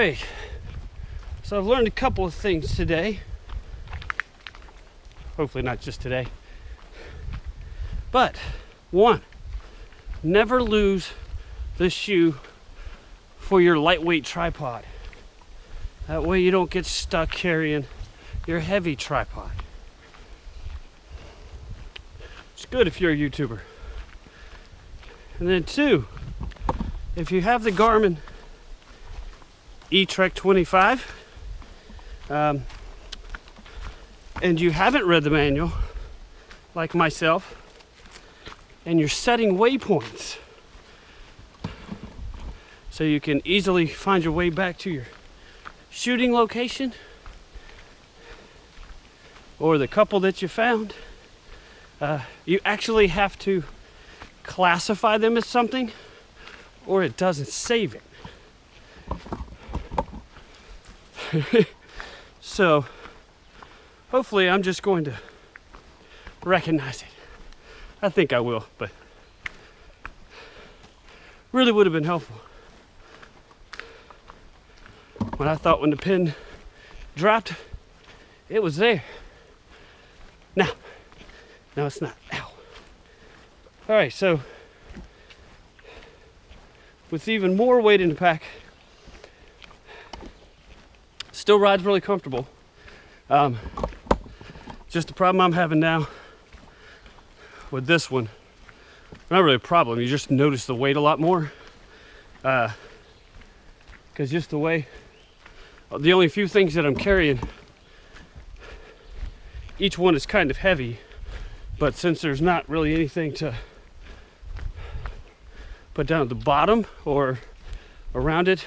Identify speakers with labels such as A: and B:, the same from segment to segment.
A: right, so I've learned a couple of things today. Hopefully not just today. But one, never lose the shoe for your lightweight tripod. That way you don't get stuck carrying your heavy tripod. It's good if you're a YouTuber. And then two, if you have the Garmin eTrek 25 and you haven't read the manual like myself, and you're setting waypoints so you can easily find your way back to your shooting location or the couple that you found, you actually have to classify them as something or it doesn't save it. So hopefully I'm just going to recognize it. I think I will, but really would have been helpful. When I thought when the pin dropped, it was there. Now it's not. Ow. All right, so with even more weight in the pack, still rides really comfortable. Just the problem I'm having now with this one, not really a problem, you just notice the weight a lot more. Because just the way, the only few things that I'm carrying, each one is kind of heavy, but since there's not really anything to put down at the bottom or around it,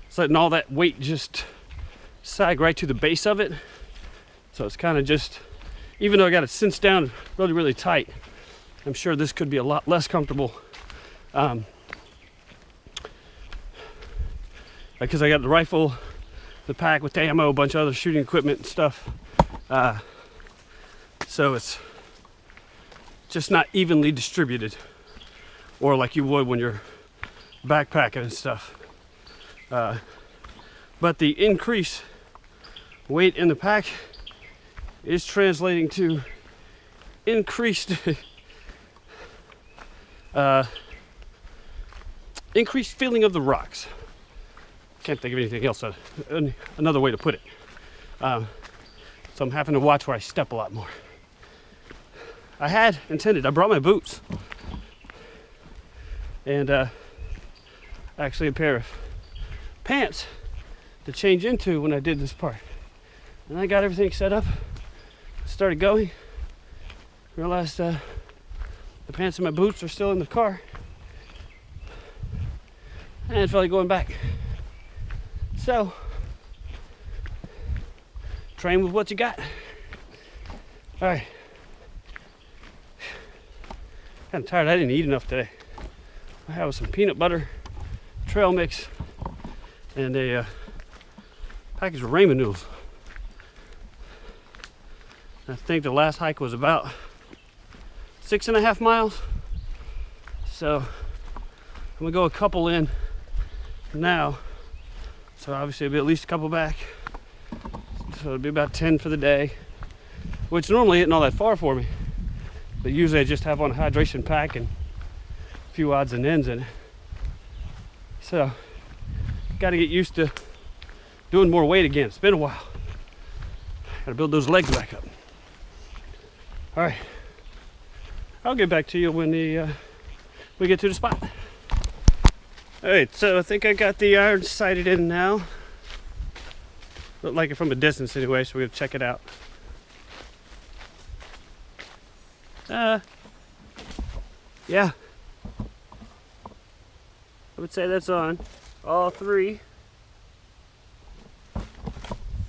A: it's letting all that weight just sag right to the base of it. So it's kind of just, even though I got it cinched down really, really tight, I'm sure this could be a lot less comfortable. Because I got the rifle, the pack with the ammo, a bunch of other shooting equipment and stuff. So it's just not evenly distributed, or like you would when you're backpacking and stuff. But the increased weight in the pack is translating to increased increased feeling of the rocks. Can't think of anything else, another way to put it. So I'm having to watch where I step a lot more. I had intended, I brought my boots and actually a pair of pants to change into when I did this part. And I got everything set up, started going, realized the pants and my boots are still in the car, and I felt like going back. So, train with what you got. All right. Kind of tired. I didn't eat enough today. I had some peanut butter, trail mix, and a package of ramen noodles. I think the last hike was about 6.5 miles. So I'm gonna go a couple in now. So obviously it'll be at least a couple back. So it'll be about 10 for the day, which normally isn't all that far for me. But usually I just have on a hydration pack and a few odds and ends in it. So gotta get used to doing more weight again. It's been a while. Gotta build those legs back up. All right, I'll get back to you when we get to the spot. All right, so I think I got the iron sighted in now. Look like it from a distance anyway, so we're gonna check it out. Yeah, I would say that's on all three.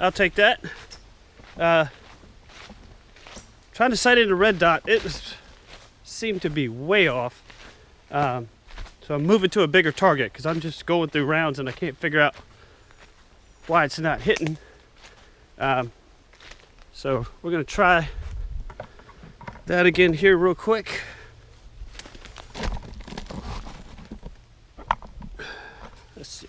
A: I'll take that. Trying to sight in a red dot, seemed to be way off. So I'm moving to a bigger target because I'm just going through rounds and I can't figure out why it's not hitting. So we're gonna try that again here real quick. Let's see.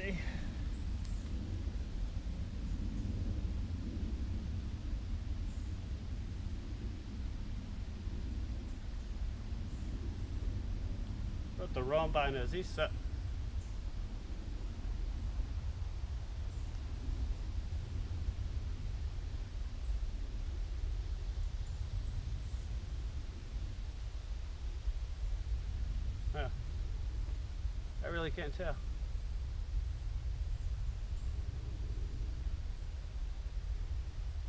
A: see. What the wrong bind is. He's set. Yeah. I really can't tell.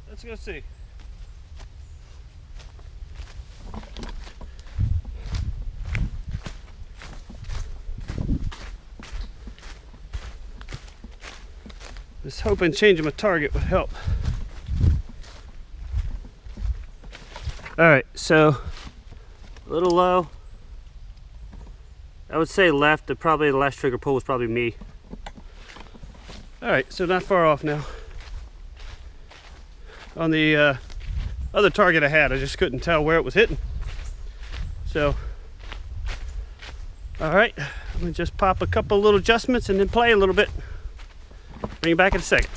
A: Let's go see. Just hoping changing my target would help. Alright, so a little low. I would say left, probably the last trigger pull was probably me. Alright, so not far off now. On the other target I had, I just couldn't tell where it was hitting. So, alright, I'm gonna just pop a couple little adjustments and then play a little bit. Bring you back in a second.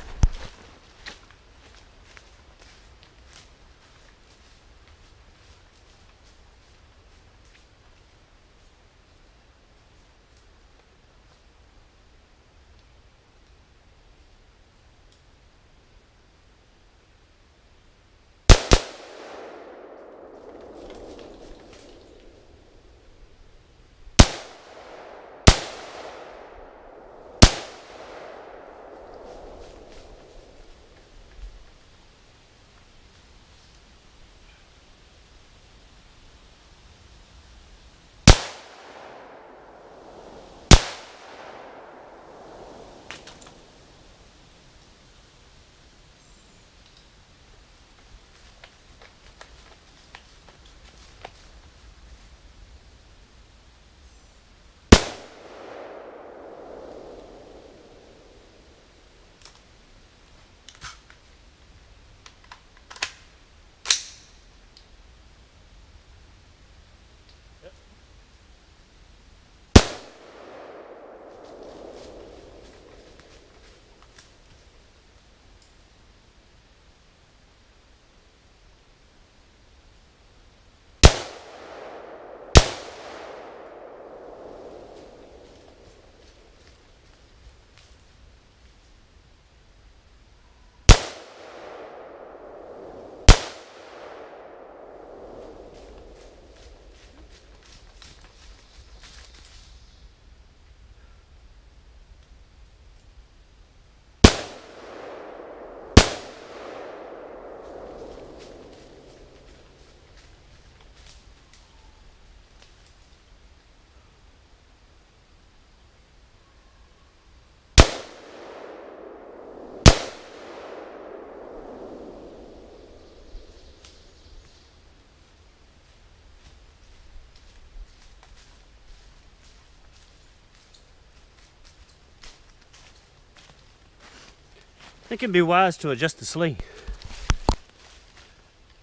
A: I think it'd be wise to adjust the sling.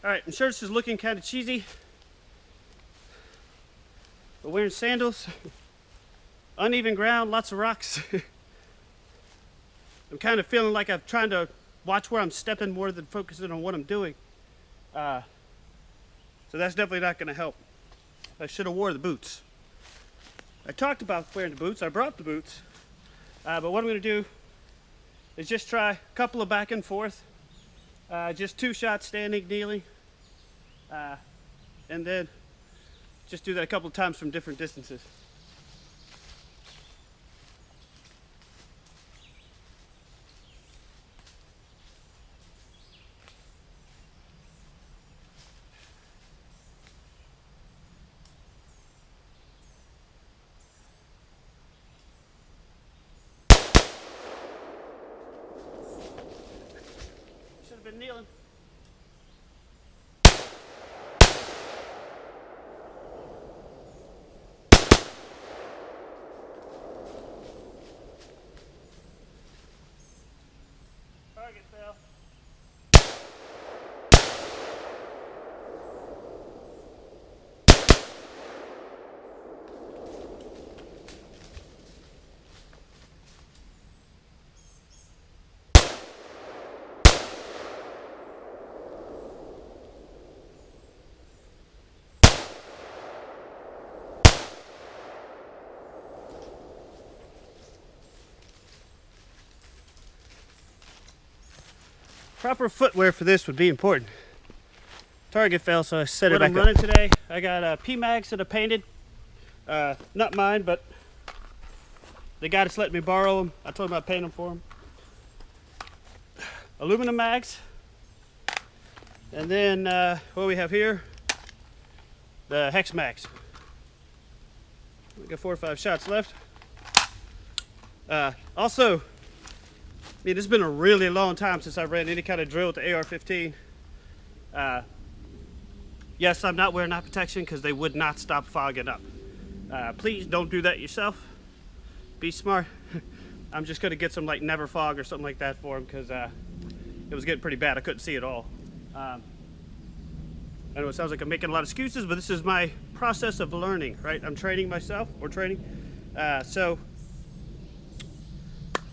A: Alright, I'm sure this is looking kind of cheesy, but wearing sandals, uneven ground, lots of rocks. I'm kind of feeling like I'm trying to watch where I'm stepping more than focusing on what I'm doing. So that's definitely not going to help. I should have wore the boots. I talked about wearing the boots. I brought the boots. But what I'm going to do is just try a couple of back and forth. Just 2 shots standing, kneeling. And then just do that a couple of times from different distances. Should have been kneeling. Proper footwear for this would be important. Target fell, so I set it back up. What I'm running today, I got P-Mags that are painted. Not mine, but the guy that's letting me borrow them, I told him I'd paint them for him. Aluminum mags. And then what we have here, the hex mags. We got 4 or 5 shots left. Also, I mean, it's been a really long time since I ran any kind of drill with the AR-15. Yes, I'm not wearing eye protection because they would not stop fogging up. Please don't do that yourself. Be smart. I'm just going to get some like never fog or something like that for them because it was getting pretty bad. I couldn't see it all. I know it sounds like I'm making a lot of excuses, but this is my process of learning, right? I'm training myself, or training. So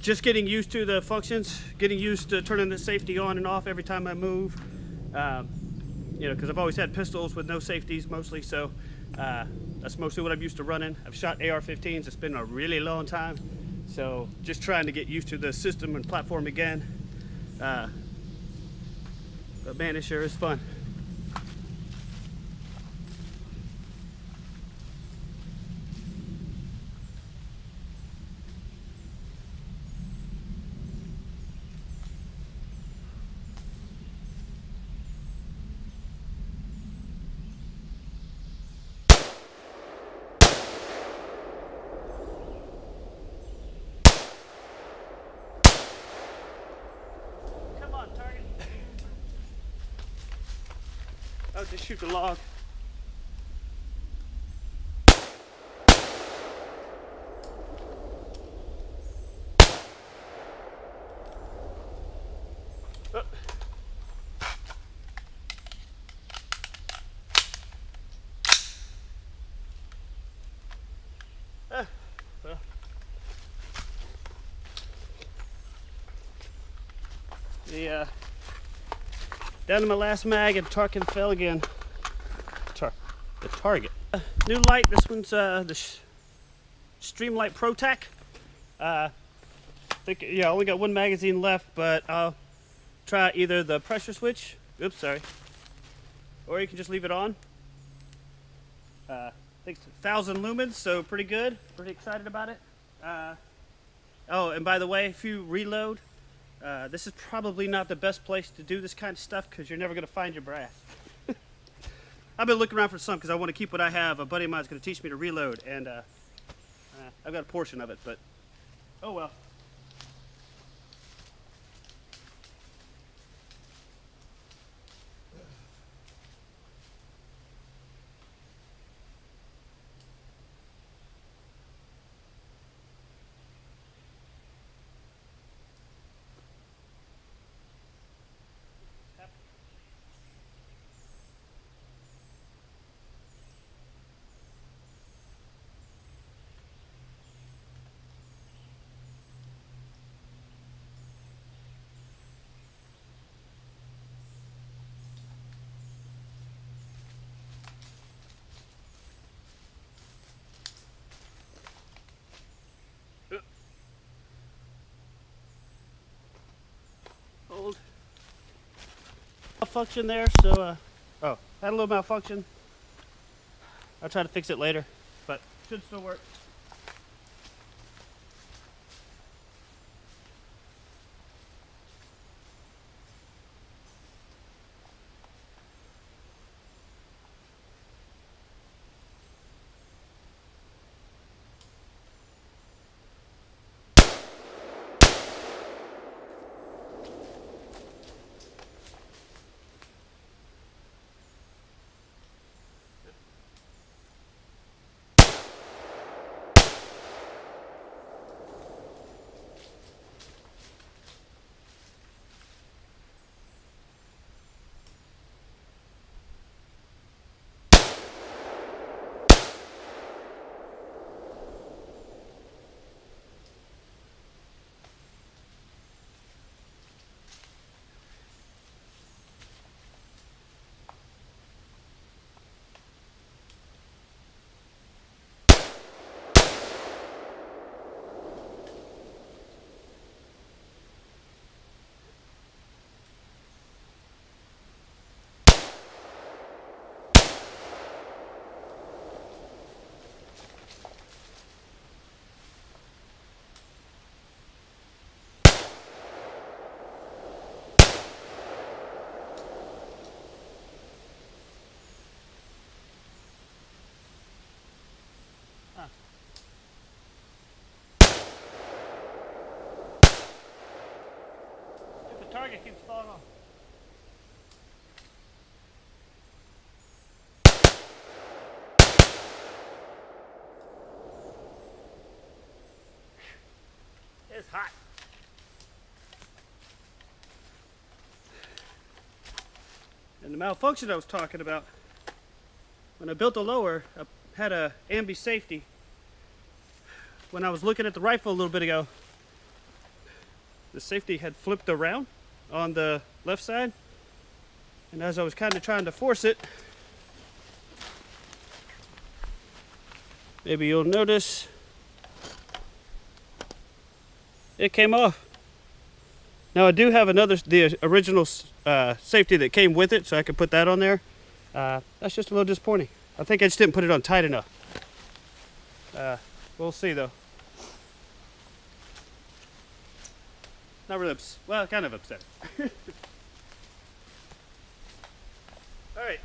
A: just getting used to the functions, getting used to turning the safety on and off every time I move. You know, because I've always had pistols with no safeties mostly, so that's mostly what I'm used to running. I've shot AR-15s. It's been a really long time, so just trying to get used to the system and platform again. But man, it sure is fun. Oh, just shoot the log. Oh. Well. Down to my last mag and target fell again. The target. New light. This one's the Streamlight Pro Tac. I think I only got 1 magazine left, but I'll try either the pressure switch. Oops, sorry. Or you can just leave it on. I think it's 1,000 lumens, so pretty good. Pretty excited about it. Oh, and by the way, if you reload, this is probably not the best place to do this kind of stuff because you're never going to find your brass. I've been looking around for some because I want to keep what I have. A buddy of mine is going to teach me to reload, and I've got a portion of it, but oh well. Hold. Malfunction there, so oh, had a little malfunction. I'll try to fix it later, but should still work. If the target keeps falling off. It's hot. And the malfunction I was talking about, when I built the lower, I had a ambi safety. When I was looking at the rifle a little bit ago, the safety had flipped around on the left side. And as I was kind of trying to force it, maybe you'll notice it came off. Now I do have the original safety that came with it, so I could put that on there. That's just a little disappointing. I think I just didn't put it on tight enough. We'll see though. Not really well, kind of upset. All right.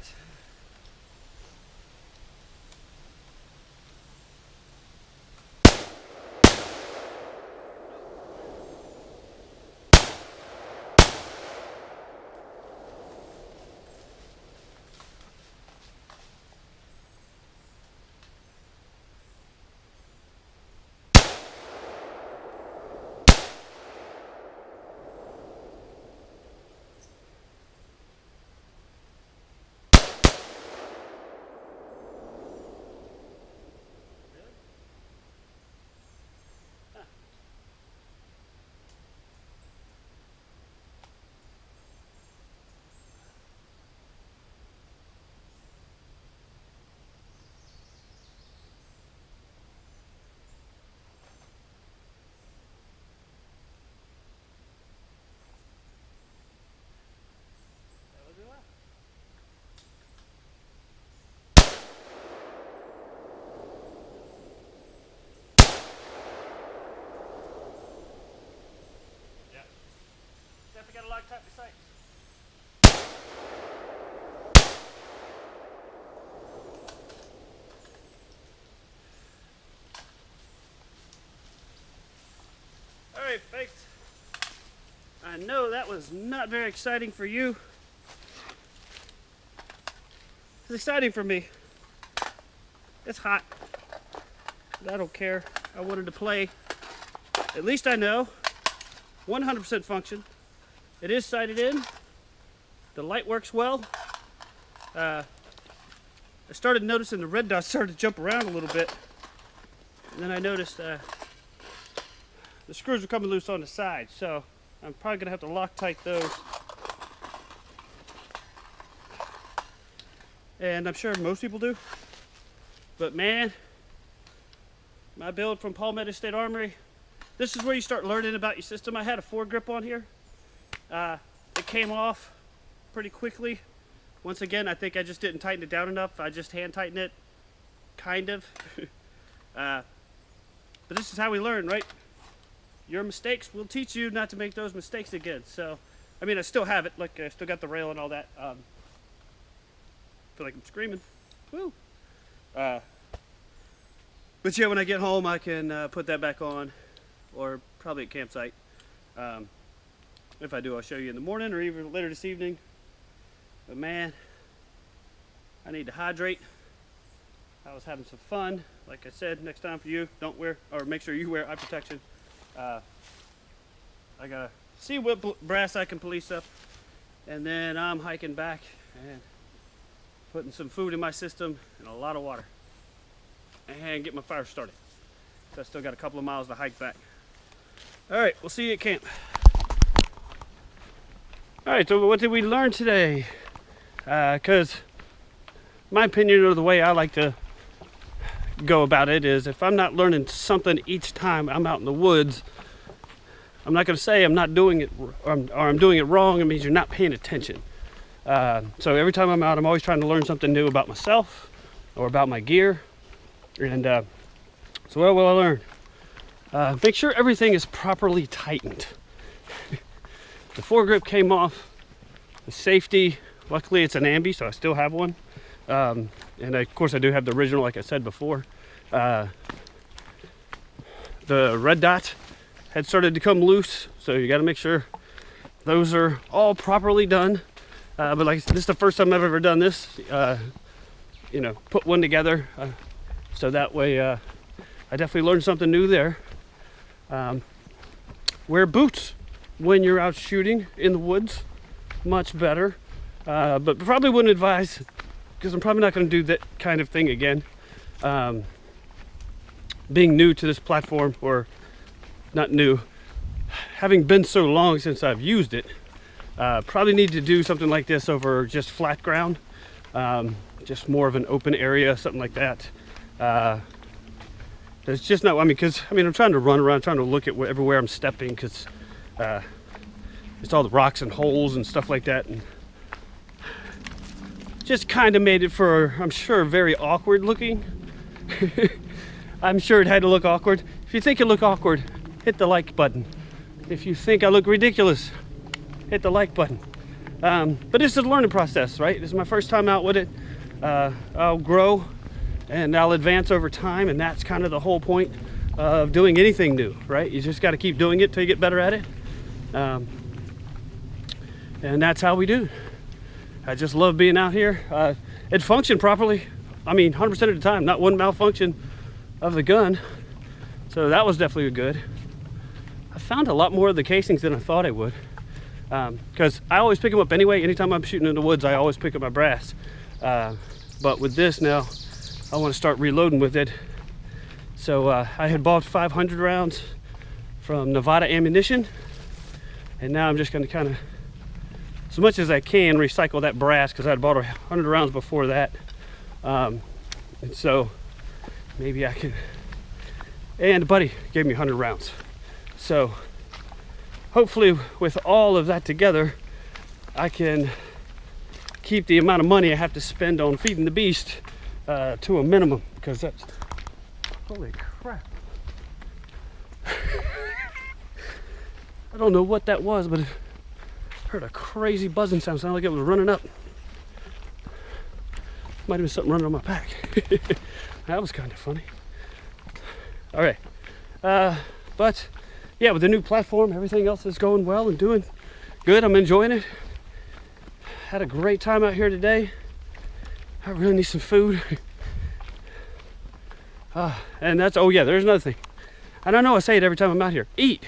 A: Definitely got a lock tight to sight. All right, faked. I know that was not very exciting for you. It's exciting for me. It's hot. But I don't care. I wanted to play. At least I know 100% function. It is sighted in. The light works well. I started noticing the red dots started to jump around a little bit. And then I noticed the screws were coming loose on the side. So I'm probably gonna have to Loctite those. And I'm sure most people do. But man, my build from Palmetto State Armory, this is where you start learning about your system. I had a foregrip on here. It came off pretty quickly. Once again, I think I just didn't tighten it down enough. I just hand tightened it, kind of. But this is how we learn, right? Your mistakes will teach you not to make those mistakes again. So, I mean, I still have it. Like, I still got the rail and all that. Feel like I'm screaming. Woo! But yeah, when I get home, I can put that back on, or probably at campsite. If I do, I'll show you in the morning or even later this evening. But man, I need to hydrate. I was having some fun. Like I said, next time for you, don't wear, or make sure you wear eye protection. I gotta see what brass I can police up, and then I'm hiking back and putting some food in my system and a lot of water, and get my fire started. So I still got a couple of miles to hike back. All right, we'll see you at camp. All right, so what did we learn today? Because my opinion, or the way I like to go about it, is if I'm not learning something each time I'm out in the woods, I'm not going to say I'm not doing it, or I'm doing it wrong. It means you're not paying attention. So every time I'm out, I'm always trying to learn something new about myself or about my gear. And so what will I learn? Make sure everything is properly tightened. The foregrip came off. The safety, luckily it's an ambi, so I still have one. And of course I do have the original, like I said before. The red dot had started to come loose, so you got to make sure those are all properly done. But like I said, this is the first time I've ever done this. You know, put one together, so that way I definitely learned something new there. Wear boots when you're out shooting in the woods, much better. But probably wouldn't advise, because I'm probably not going to do that kind of thing again. Being new to this platform, or not new, having been so long since I've used it, probably need to do something like this over just flat ground, just more of an open area, something like that. It's just not, I mean, because I'm trying to run around, trying to look at everywhere I'm stepping, because it's all the rocks and holes and stuff like that, and just kind of made it for, I'm sure, very awkward looking. I'm sure it had to look awkward. If you think it look awkward, hit the like button. If you think I look ridiculous, hit the like button. But this is a learning process, right? This is my first time out with it. I'll grow and I'll advance over time, and that's kind of the whole point of doing anything new, right? You just got to keep doing it till you get better at it. And that's how we do it. I just love being out here. It functioned properly. 100% of the time, not one malfunction of the gun. So that was definitely good. I found a lot more of the casings than I thought I would. Because I always pick them up anyway. Anytime I'm shooting in the woods, I always pick up my brass. But with this now, I want to start reloading with it. So I had bought 500 rounds from Nevada Ammunition. And now I'm just going to kind of, as much as I can, recycle that brass, because I had bought 100 rounds before that. And so maybe I can, and a buddy gave me 100 rounds. So hopefully with all of that together, I can keep the amount of money I have to spend on feeding the beast to a minimum, because that's, holy crap. I don't know what that was, but it heard a crazy buzzing sound. Sounded like it was running up. Might have been something running on my pack. That was kind of funny. All right. But yeah, with the new platform, everything else is going well and doing good. I'm enjoying it. Had a great time out here today. I really need some food. And that's, oh yeah, there's another thing. I don't know, I say it every time I'm out here. Eat.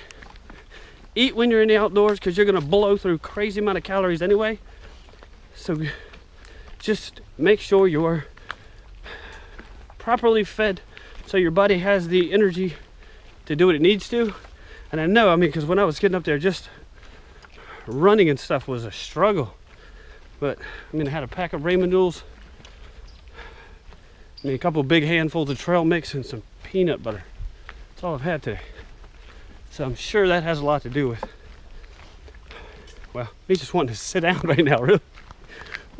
A: Eat when you're in the outdoors, because you're going to blow through crazy amount of calories anyway. So just make sure you're properly fed, so your body has the energy to do what it needs to. And I know, because when I was getting up there, just running and stuff was a struggle. But I had a pack of ramen noodles, a couple big handfuls of trail mix, and some peanut butter. That's all I've had today. So I'm sure that has a lot to do with, well, me just wanting to sit down right now, really.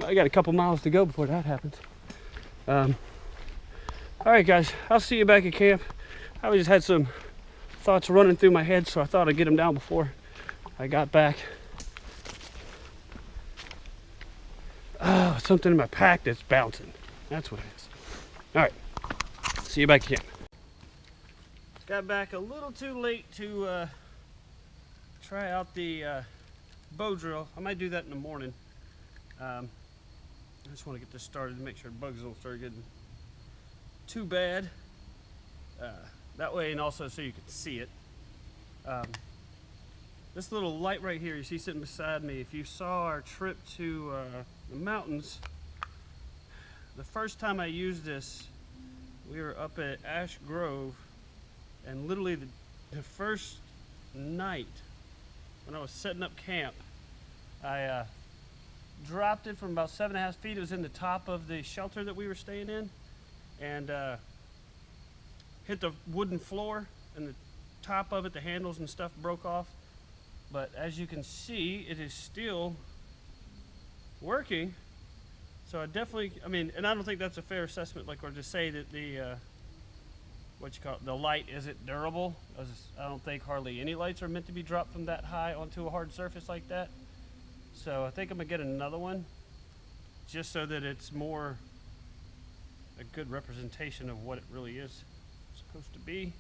A: I got a couple miles to go before that happens. All right, guys, I'll see you back at camp. I just had some thoughts running through my head, so I thought I'd get them down before I got back. Oh, something in my pack that's bouncing. That's what it is. All right, see you back at camp. Got back a little too late to try out the bow drill. I might do that in the morning. I just want to get this started to make sure bugs don't start getting too bad. That way, and also so you can see it. This little light right here you see sitting beside me, if you saw our trip to the mountains, the first time I used this, we were up at Ash Grove, and literally the first night when I was setting up camp, I dropped it from about 7.5 feet. It was in the top of the shelter that we were staying in, and hit the wooden floor, and the top of it, the handles and stuff broke off. But as you can see, it is still working. So I definitely, and I don't think that's a fair assessment, like, or to say that the the light isn't durable. I don't think hardly any lights are meant to be dropped from that high onto a hard surface like that. So I think I'm gonna get another one, just so that it's more a good representation of what it really is supposed to be.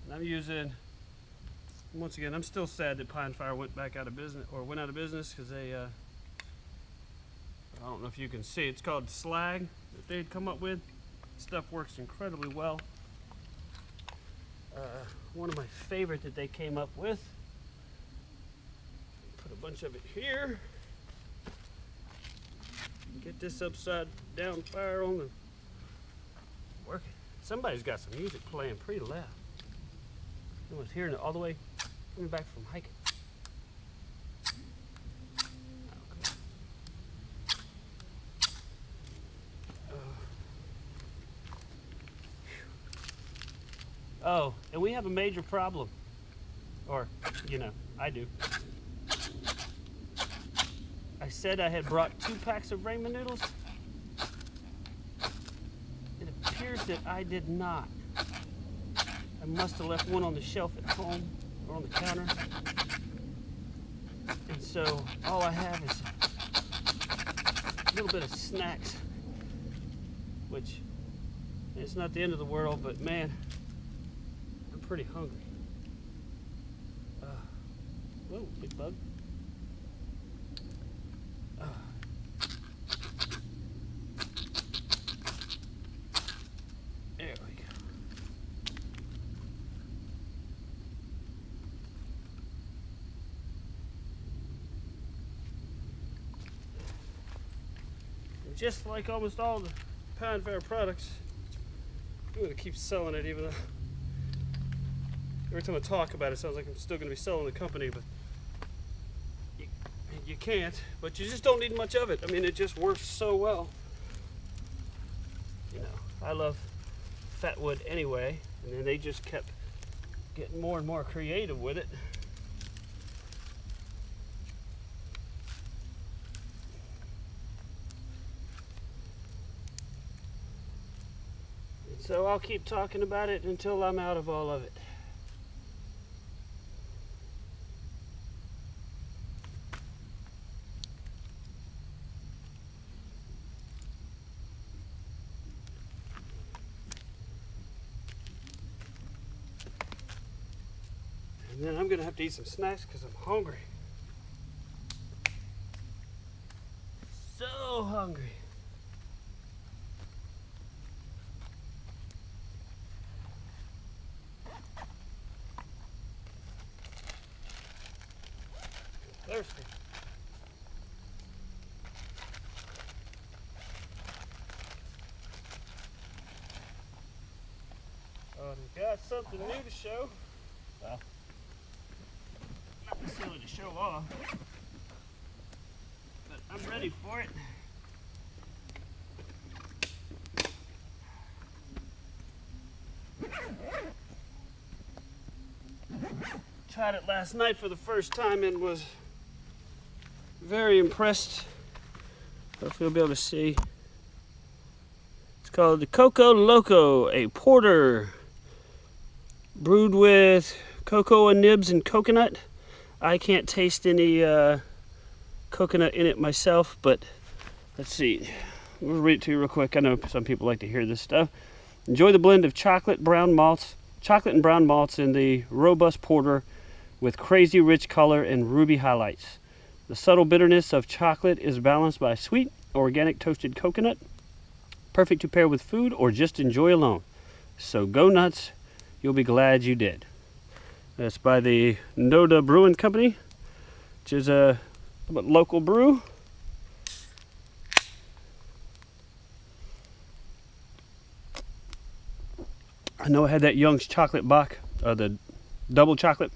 A: And I'm using, once again, I'm still sad that Pine Fire went out of business because they, I don't know if you can see, it's called slag that they'd come up with. Stuff works incredibly well. One of my favorite that they came up with, put a bunch of it here. Get this upside down fire on the working. Somebody's got some music playing pretty loud. I was hearing it all the way coming back from hiking. Oh, and we have a major problem. Or, you know, I do. I said I had brought 2 packs of ramen noodles. It appears that I did not. I must have left one on the shelf at home or on the counter. And so all I have is a little bit of snacks, which it's not the end of the world, but man, I'm pretty hungry. Whoa, big bug. There we go. And just like almost all the Pine Fire products, I'm going to keep selling it, even though every time I talk about it, it sounds like I'm still going to be selling the company, but you can't, but you just don't need much of it. I mean, it just works so well. You know, I love Fatwood anyway, and then they just kept getting more and more creative with it. And so I'll keep talking about it until I'm out of all of it. And then I'm gonna have to eat some snacks because I'm hungry. So hungry. Thirsty. We got something new to show. Well, not necessarily to show off, but I'm ready for it. Tried it last night for the first time and was very impressed. Hopefully you'll be able to see. It's called the Coco Loco, a porter brewed with cocoa and nibs and coconut. I can't taste any coconut in it myself, but let's see. We'll read it to you real quick. I know some people like to hear this stuff. Enjoy the blend of chocolate and brown malts in the robust porter with crazy rich color and ruby highlights. The subtle bitterness of chocolate is balanced by sweet, organic toasted coconut. Perfect to pair with food or just enjoy alone. So go nuts. You'll be glad you did. That's by the Noda Brewing Company, which is a local brew. I know I had that Young's Chocolate Bock, the double chocolate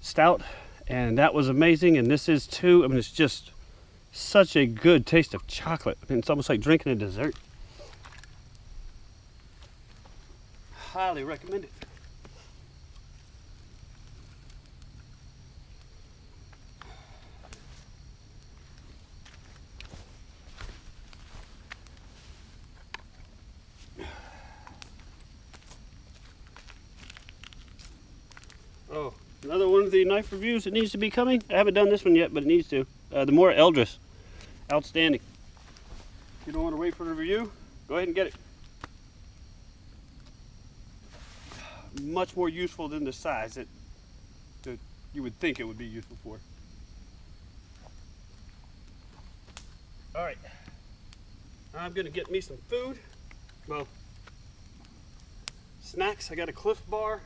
A: stout, and that was amazing, and this is too. I mean, it's just such a good taste of chocolate. I mean, it's almost like drinking a dessert. Highly recommend it. Oh, another one of the knife reviews that needs to be coming. I haven't done this one yet, but it needs to. The Mora Eldris. Outstanding. you don't want to wait for the review, go ahead and get it. Much more useful than the size that you would think it would be useful for. All right, I'm gonna get me some food. Well, snacks. I got a Cliff Bar.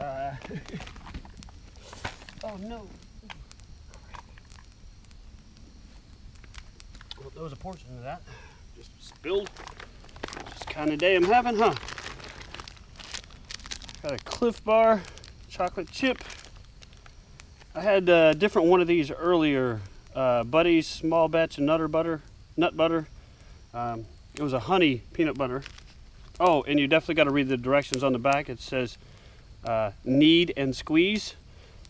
A: Oh no. Well, there was a portion of that. Just spilled. Just kind of day I'm having, huh? Got a Cliff Bar, chocolate chip. I had a different one of these earlier. Buddy's small batch of nut butter. It was a honey peanut butter. Oh, and you definitely got to read the directions on the back. It says knead and squeeze.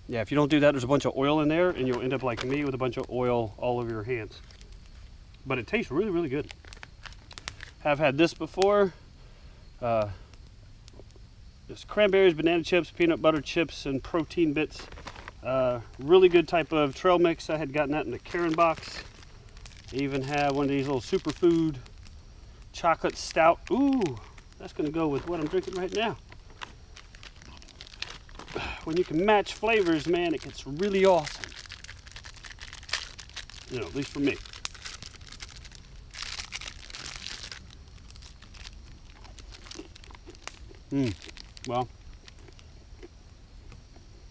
A: Yeah, if you don't do that, there's a bunch of oil in there, and you'll end up like me with a bunch of oil all over your hands. But it tastes really, really good. Have had this before. Just cranberries, banana chips, peanut butter chips, and protein bits. Really good type of trail mix. I had gotten that in the Karen box. I even have one of these little superfood chocolate stout. Ooh, that's gonna go with what I'm drinking right now. When you can match flavors, man, it gets really awesome. You know, at least for me. Well,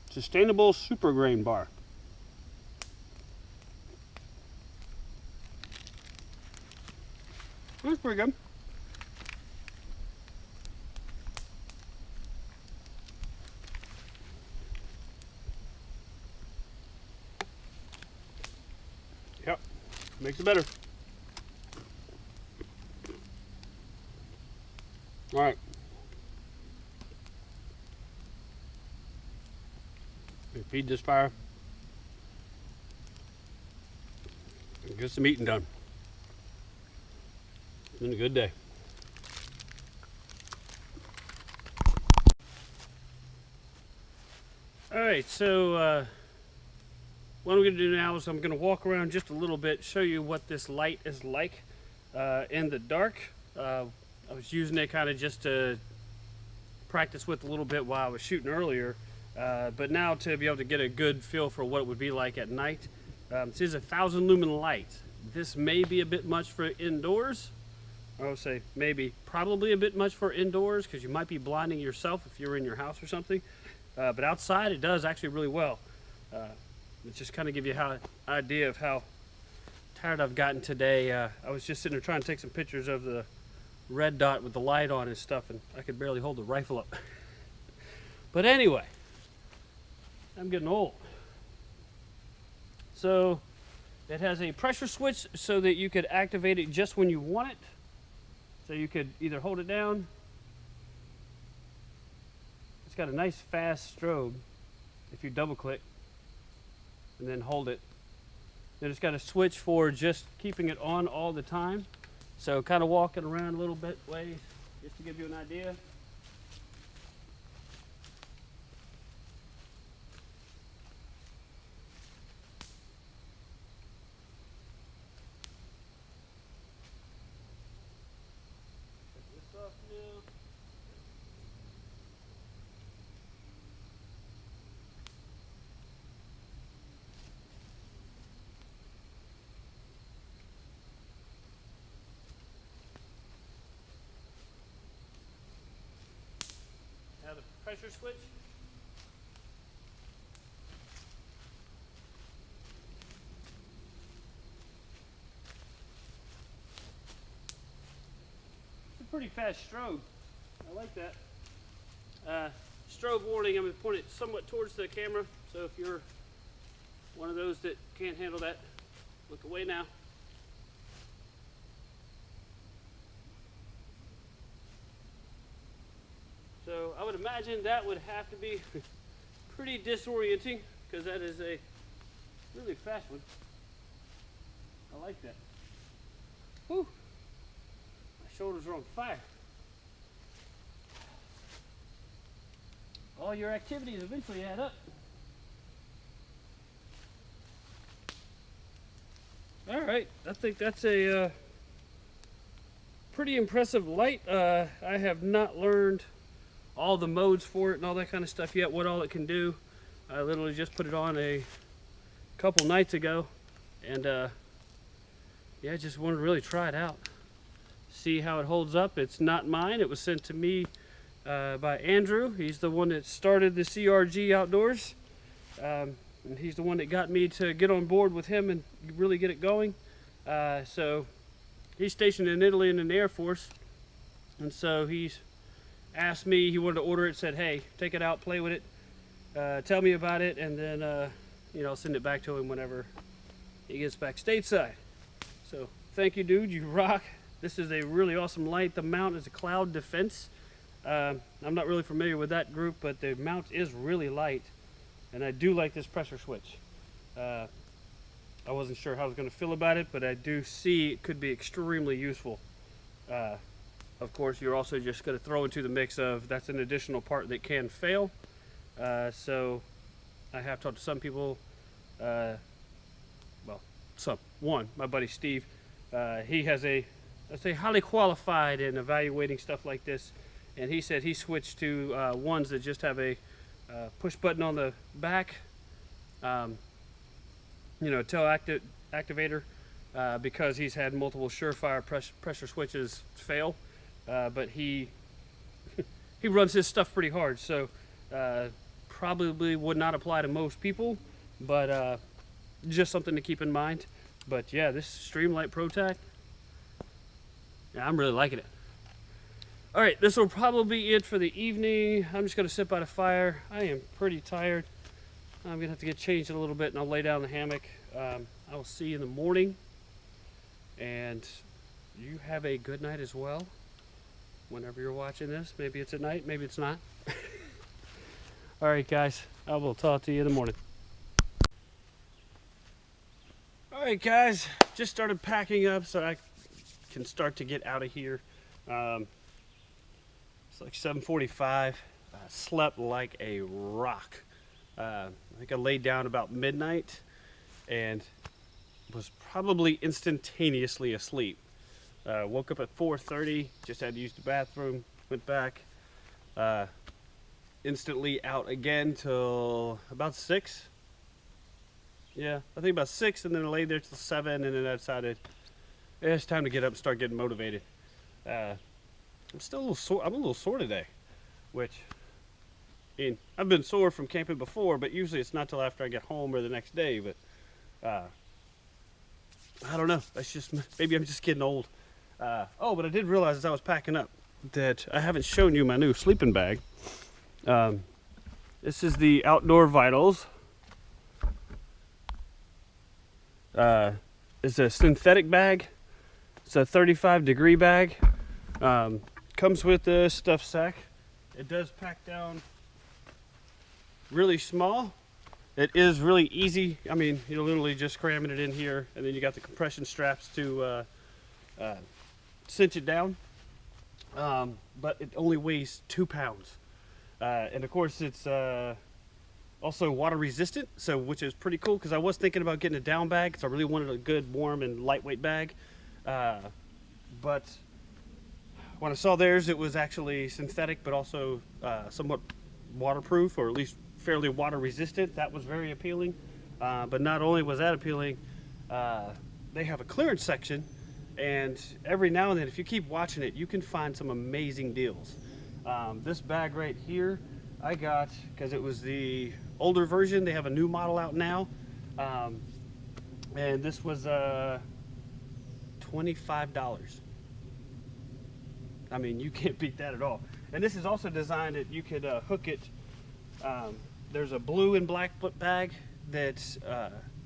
A: sustainable super grain bar. That's pretty good. Yep, makes it better. All right. Feed this fire and get some eating done. It's been a good day. All right, so what I'm going to do now is I'm going to walk around just a little bit, show you what this light is like in the dark. I was using it kind of just to practice with a little bit while I was shooting earlier. But now to be able to get a good feel for what it would be like at night. This is a 1,000 lumen light. This may be a bit much for indoors. I would say maybe probably a bit much for indoors because you might be blinding yourself if you're in your house or something. But outside it does actually really well. It just kind of give you an idea of how tired I've gotten today. I was just sitting there trying to take some pictures of the red dot with the light on and stuff, and I could barely hold the rifle up. But anyway, I'm getting old. So it has a pressure switch so that you could activate it just when you want it. So you could either hold it down. It's got a nice fast strobe if you double click and then hold it. Then it's got a switch for just keeping it on all the time. So kind of walking around a little bit ways just to give you an idea. Now the pressure switch. It's a pretty fast strobe. I like that. Strobe warning, I'm going to point it somewhat towards the camera, so if you're one of those that can't handle that, look away now. So I would imagine that would have to be pretty disorienting because that is a really fast one. I like that. Whew. My shoulders are on fire. All your activities eventually add up. All right, I think that's a pretty impressive light. I have not learned all the modes for it and all that kind of stuff yet, what all it can do. I literally just put it on a couple nights ago, and yeah, just wanted to really try it out, see how it holds up. It's not mine. It was sent to me by Andrew. He's the one that started the CRG Outdoors, and he's the one that got me to get on board with him and really get it going. So he's stationed in Italy in the Air Force, and so he's asked me, he wanted to order it, said, hey, take it out, play with it, tell me about it, and then you know, I'll send it back to him whenever he gets back stateside. So thank you, dude, you rock. This is a really awesome light. The mount is a cloud defense. I'm not really familiar with that group, but the mount is really light, and I do like this pressure switch. I wasn't sure how I was going to feel about it, but I do see it could be extremely useful. Of course, you're also just going to throw into the mix of that's an additional part that can fail. So I have talked to some people, well, my buddy Steve, he has let's say, highly qualified in evaluating stuff like this, and he said he switched to ones that just have a push button on the back, you know, tail activator, because he's had multiple surefire pressure switches fail, but he runs his stuff pretty hard, so probably would not apply to most people, but just something to keep in mind. But yeah, this Streamlight ProTac, yeah, I'm really liking it. All right, this will probably be it for the evening. I'm just gonna sit by the fire. I am pretty tired. I'm gonna have to get changed in a little bit, and I'll lay down in the hammock. I will see you in the morning, and you have a good night as well. Whenever you're watching this, maybe it's at night, maybe it's not. All right, guys, I will talk to you in the morning. All right, guys, just started packing up so I can start to get out of here. It's like 7:45. I slept like a rock. I think I laid down about midnight and was probably instantaneously asleep. Woke up at 4:30, just had to use the bathroom, went back, instantly out again till about 6. Yeah, I think about 6, and then I laid there till 7, and then I decided, yeah, it's time to get up and start getting motivated. I'm still a little sore. I'm a little sore today, which, I mean, I've been sore from camping before, but usually it's not till after I get home or the next day. But I don't know. That's just, maybe I'm just getting old. Oh, but I did realize as I was packing up that I haven't shown you my new sleeping bag. This is the Outdoor Vitals. It's a synthetic bag. It's a 35-degree bag. Comes with a stuff sack. It does pack down really small. It is really easy. I mean, you're literally just cramming it in here, and then you got the compression straps to cinch it down. But it only weighs 2 pounds. And of course, it's also water resistant, so which is pretty cool, because I was thinking about getting a down bag because I really wanted a good, warm, and lightweight bag. But when I saw theirs, it was actually synthetic, but also somewhat waterproof, or at least fairly water resistant. That was very appealing. But not only was that appealing, they have a clearance section, and every now and then, if you keep watching it, you can find some amazing deals. This bag right here, I got because it was the older version. They have a new model out now, and this was $25. I mean, you can't beat that at all. And this is also designed that you could hook it. There's a blue and black bag that's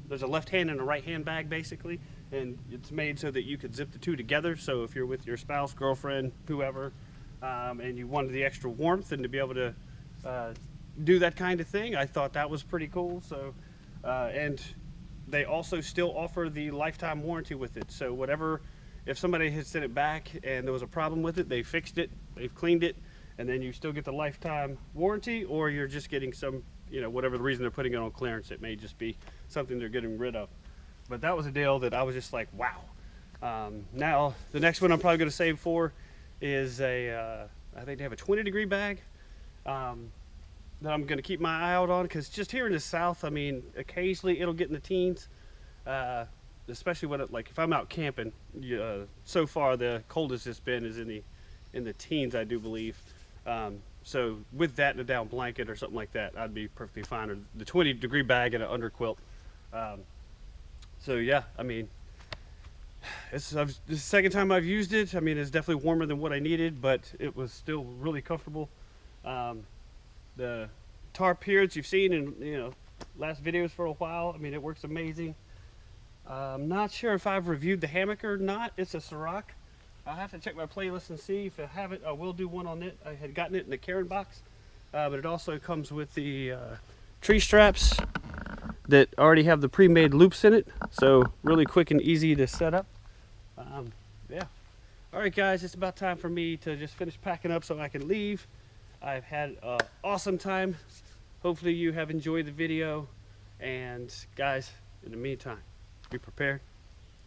A: there's a left hand and a right hand bag basically, and it's made so that you could zip the two together. So if you're with your spouse, girlfriend, whoever, and you wanted the extra warmth and to be able to do that kind of thing, I thought that was pretty cool. So and they also still offer the lifetime warranty with it. So whatever, if somebody had sent it back and there was a problem with it, they fixed it, they've cleaned it, and then you still get the lifetime warranty, or you're just getting some, you know, whatever the reason they're putting it on clearance. It may just be something they're getting rid of. But that was a deal that I was just like, wow. Now the next one I'm probably going to save for is a I think they have a 20-degree bag that I'm going to keep my eye out on, because just here in the South, I mean, occasionally it'll get in the teens, especially when like if I'm out camping. So far the coldest it's been is in the teens, I do believe. So with that and a down blanket or something like that, I'd be perfectly fine. Or the 20-degree bag and an underquilt. So yeah, I mean, this is the second time I've used it. I mean, it's definitely warmer than what I needed, but it was still really comfortable. The tarp here that you've seen in last videos for a while, I mean, it works amazing. I'm not sure if I've reviewed the hammock or not. It's a Ciroc. I'll have to check my playlist and see. If I haven't, I will do one on it. I had gotten it in the Karen box, but it also comes with the tree straps that already have the pre-made loops in it, so really quick and easy to set up. Yeah. All right, guys, it's about time for me to just finish packing up so I can leave. I've had an awesome time. Hopefully you have enjoyed the video, and guys, in the meantime, be prepared,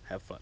A: have fun.